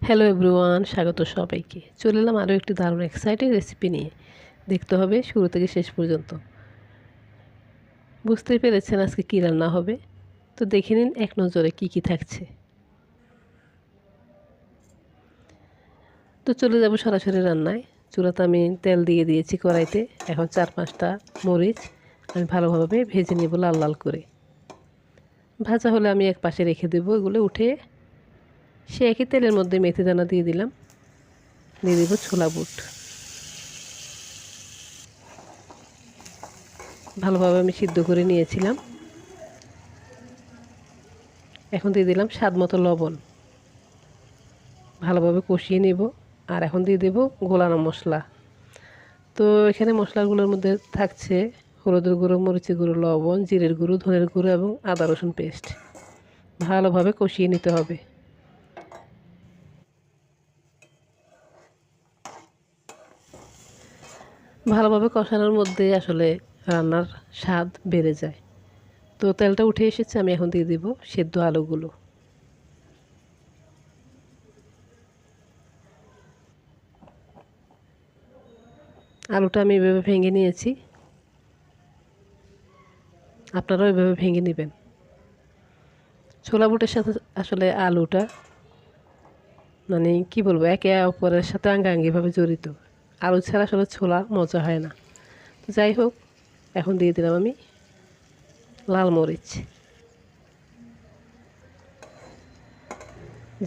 Hello everyone, স্বাগত সবাইকে। চলে এলাম আরও একটি দারুণ এক্সাইটিং রেসিপি নিয়ে। দেখতে হবে শুরু থেকে শেষ পর্যন্ত। বুঝতেই পেরেছেন আজকে কী রান্না হবে, তো দেখে নিন এক নজরে কী কী থাকছে। তো চলে যাব সরাসরি রান্নায়। চুলাতে আমি তেল দিয়ে দিয়েছি কড়াইতে। এখন 4-5টা মরিচ আমি ভালোভাবে ভেজে নেব লাল লাল করে। ভাজা হলে আমি এক পাশে রেখে দেবো। এগুলো উঠে সে একই তেলের মধ্যে মেথি দানা দিয়ে দিলাম, দিয়ে দেবো ছোলা বুট। ভালোভাবে আমি সিদ্ধ করে নিয়েছিলাম। এখন দিয়ে দিলাম স্বাদ মতো লবণ, ভালোভাবে কষিয়ে নেব। আর এখন দিয়ে দেব গোলানো মশলা। তো এখানে মশলাগুলোর মধ্যে থাকছে হলুদের গুঁড়ো, মরিচের গুঁড়ো, লবণ, জিরের গুঁড়ো, ধনের গুঁড়ো এবং আদা রসুন পেস্ট। ভালোভাবে কষিয়ে নিতে হবে। ভালোভাবে কষানোর মধ্যে আসলে রান্নার স্বাদ বেড়ে যায়। তো তেলটা উঠে এসেছে, আমি এখন দিয়ে দেব সেদ্ধ আলুগুলো। আলুটা আমি এভাবে ভেঙে নিয়েছি, আপনারাও এভাবে ভেঙে নেবেন। ছোলা বুটের সাথে আসলে আলুটা মানে কি বলবো, একে অপরের সাথে আঙ্গাঙ্গিভাবে জড়িত। আলু ছাড়া আসলে ছোলা মজা হয় না। তো যাই হোক, এখন দিয়ে দিলাম আমি লাল মরিচ।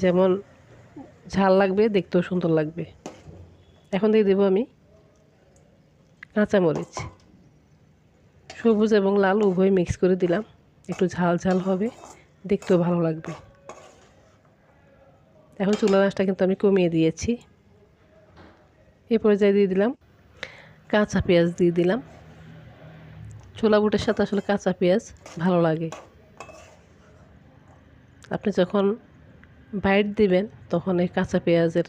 যেমন ঝাল লাগবে, দেখতেও সুন্দর লাগবে। এখন দিয়ে দেবো আমি কাঁচামরিচ। সবুজ এবং লাল উভয় মিক্স করে দিলাম। একটু ঝাল ঝাল হবে, দেখতেও ভালো লাগবে। এখন চুলার আঁচটা কিন্তু আমি কমিয়ে দিয়েছি। এ পর্যায়ে দিয়ে দিলাম কাঁচা পেঁয়াজ দিয়ে দিলাম। ছোলা বুটের সাথে আসলে কাঁচা পেঁয়াজ ভালো লাগে। আপনি যখন বাইট দিবেন তখন এই কাঁচা পেঁয়াজের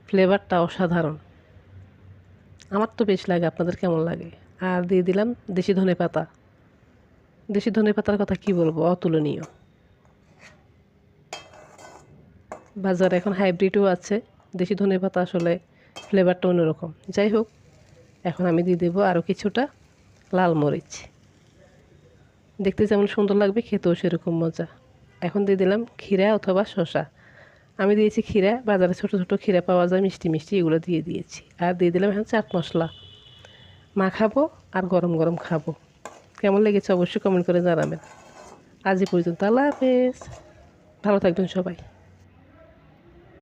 ফ্লেভারটা অসাধারণ। আমার তো বেশ লাগে, আপনাদের কেমন লাগে? আর দিয়ে দিলাম দেশি ধনেপাতা। দেশি ধনেপাতার কথা কি বলবো, অতুলনীয়। বাজারে এখন হাইব্রিডও আছে। দেশি ধনেপাতা আসলে ফ্লেভারটা অন্যরকম। যাই হোক, এখন আমি দিয়ে দেবো আরও কিছুটা লাল মরিচ। দেখতে যেমন সুন্দর লাগবে, খেতেও সেরকম মজা। এখন দিয়ে দিলাম ক্ষীরা অথবা শসা। আমি দিয়েছি ক্ষীরা, বাজারে ছোটো ছোটো ক্ষীরা পাওয়া যায় মিষ্টি মিষ্টি, এগুলো দিয়ে দিয়েছি। আর দিয়ে দিলাম এখন চাট মশলা। মাখাবো আর গরম গরম খাবো। কেমন লেগেছে অবশ্যই কমেন্ট করে জানাবেন। আজ এই পর্যন্ত, আল্লাহ হাফেজ। ভালো থাকবেন সবাই।